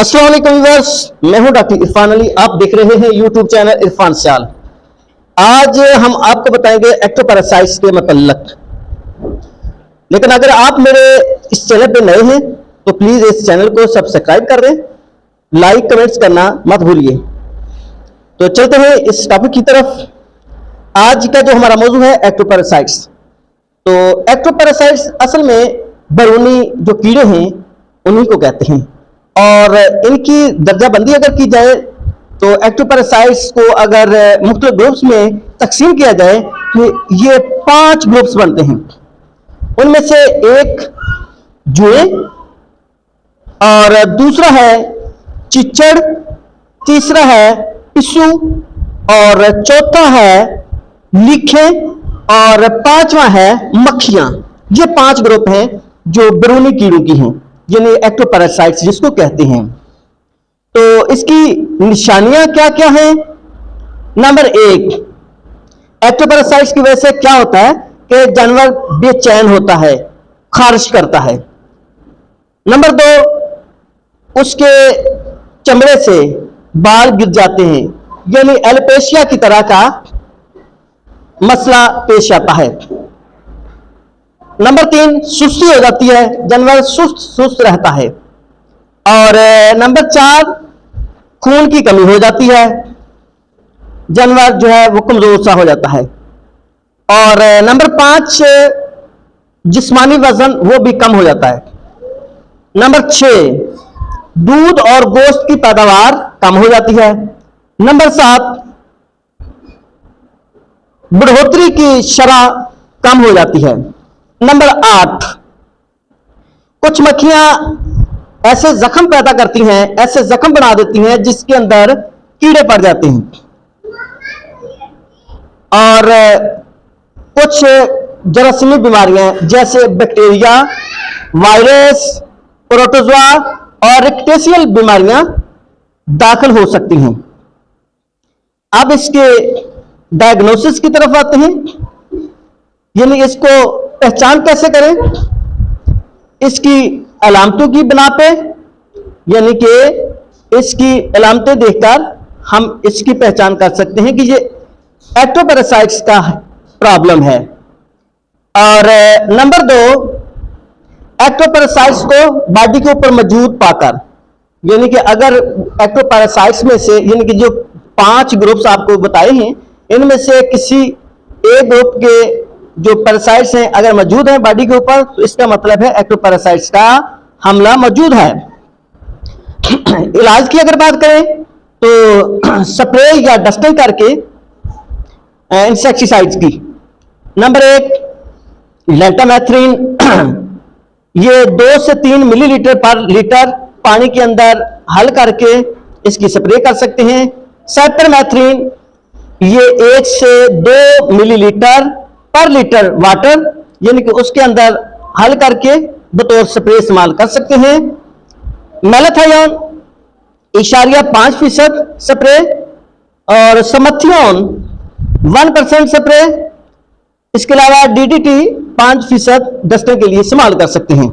अस्सलाम वालेकुम व्यूअर्स, मैं हूं डॉक्टर इरफान अली। आप देख रहे हैं यूट्यूब चैनल इरफान स्याल। आज हम आपको बताएंगे एक्टोपैरासाइट्स के मतलब। लेकिन अगर आप मेरे इस चैनल पे नए हैं तो प्लीज इस चैनल को सब्सक्राइब कर दें, लाइक कमेंट्स करना मत भूलिए। तो चलते हैं इस टॉपिक की तरफ। आज का जो हमारा मौजू है एक्टोपैरासाइट्स। तो एक्टोपैरासाइट्स असल में बैरूनी जो कीड़े हैं उन्हीं को कहते हैं, और इनकी दर्जाबंदी अगर की जाए तो एक्टोपैरासाइट्स को अगर मुख्तलिफ ग्रुप्स में तकसीम किया जाए तो ये 5 ग्रुप्स बनते हैं। उनमें से एक जुए, और दूसरा है चिचड़, तीसरा है पिस्सू, और चौथा है लीखे, और पांचवा है मक्खियां। ये 5 ग्रुप हैं जो बैरूनी कीड़ों की हैं, यानी एक्टोपैरासाइट्स जिसको कहते हैं। तो इसकी निशानियां क्या क्या हैं? नंबर 1, एक्टोपैरासाइट्स की वजह से क्या होता है कि जानवर बेचैन होता है, खारिश करता है। नंबर 2, उसके चमड़े से बाल गिर जाते हैं, यानी एलोपेशिया की तरह का मसला पेश आता है। नंबर 3, सुस्ती हो जाती है, जानवर सुस्त रहता है। और नंबर 4, खून की कमी हो जाती है, जानवर जो है वो कमजोर सा हो जाता है। और नंबर 5, जिस्मानी वजन वो भी कम हो जाता है। नंबर 6, दूध और गोश्त की पैदावार कम हो जाती है। नंबर 7, बढ़ोतरी की शरह कम हो जाती है। नंबर 8, कुछ मक्खियां ऐसे जख्म पैदा करती हैं, ऐसे जख्म बना देती हैं जिसके अंदर कीड़े पड़ जाते हैं। और कुछ जरासीमी बीमारियां जैसे बैक्टीरिया, वायरस, प्रोटोजोआ और रिक्टेशियल बीमारियां दाखिल हो सकती हैं। अब इसके डायग्नोसिस की तरफ आते हैं, यानी इसको पहचान कैसे करें? इसकी अलामतों की बिना पे, यानी कि इसकी अलामतें देखकर हम इसकी पहचान कर सकते हैं कि ये एक्टोपैरासाइट्स का प्रॉब्लम है। और नंबर 2, एक्टोपैरासाइट्स को बॉडी के ऊपर मौजूद पाकर, यानी कि अगर एक्टोपैरासाइट्स में से, यानी कि जो 5 ग्रुप्स आपको बताए हैं, इनमें से किसी एक ग्रुप के जो पैरासाइट्स हैं अगर मौजूद हैं बॉडी के ऊपर, तो इसका मतलब है एक्टोपैरासाइट्स का हमला मौजूद है। इलाज की अगर बात करें तो स्प्रे या डस्टिंग करके इंसेक्टिसाइड्स की। नंबर 1, लेंटामेथ्रिन, ये 2 से 3 मिलीलीटर पर लीटर पानी के अंदर हल करके इसकी स्प्रे कर सकते हैं। साइपरमेथ्रिन, ये 1 से 2 मिलीलीटर पर लीटर वाटर, यानी कि उसके अंदर हल करके बतौर स्प्रे इस्तेमाल कर सकते हैं। मेलाथायोन .5% स्प्रे, और समथियोन 1% स्प्रे। इसके अलावा DDT 5% डस्टिंग के लिए इस्तेमाल कर सकते हैं।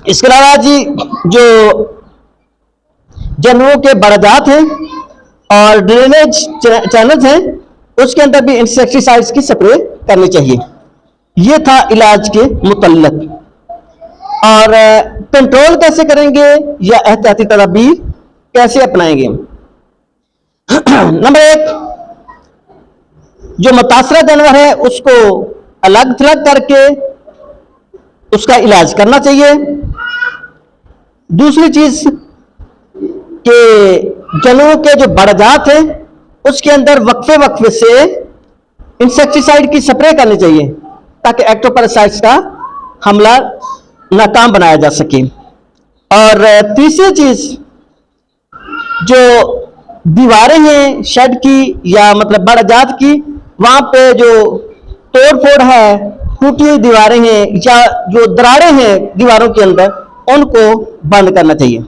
इसके अलावा जी जो जानवरों के बड़ाजात हैं और ड्रेनेज चैनल्स हैं उसके अंदर भी इंसेक्टिसाइड्स की स्प्रे करनी चाहिए। यह था इलाज के मुतल्लक। और कंट्रोल कैसे करेंगे या एहतियाती तदाबीर कैसे अपनाएंगे? नंबर 1, जो मुतासरा जानवर है उसको अलग थलग करके उसका इलाज करना चाहिए। दूसरी चीज कि जानवरों के जो बड़ाजात हैं उसके अंदर वक्फे वक्फे से इंसेक्टिसाइड की स्प्रे करनी चाहिए ताकि एक्टोपैरासाइट्स का हमला नाकाम बनाया जा सके। और तीसरी चीज, जो दीवारें हैं शेड की या मतलब बड़ाजात की, वहां पे जो तोड़ फोड़ है, टूटी हुई दीवारें हैं या जो दरारें हैं दीवारों के अंदर, उनको बंद करना चाहिए।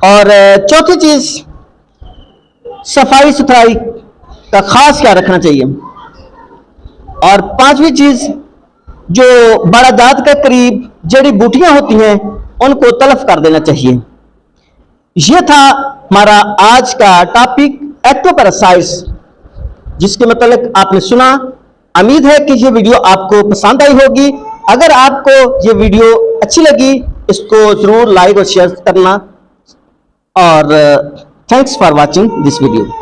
और चौथी चीज, सफाई सुथराई का खास ख्याल रखना चाहिए। और 5वीं चीज, जो बड़ा दांत के करीब जड़ी बूटियां होती हैं उनको तलफ कर देना चाहिए। यह था हमारा आज का टॉपिक एक्टोपैरासाइट्स, जिसके मतलब आपने सुना। उम्मीद है कि ये वीडियो आपको पसंद आई होगी। अगर आपको ये वीडियो अच्छी लगी, इसको जरूर लाइक और शेयर करना। और thanks for watching this video.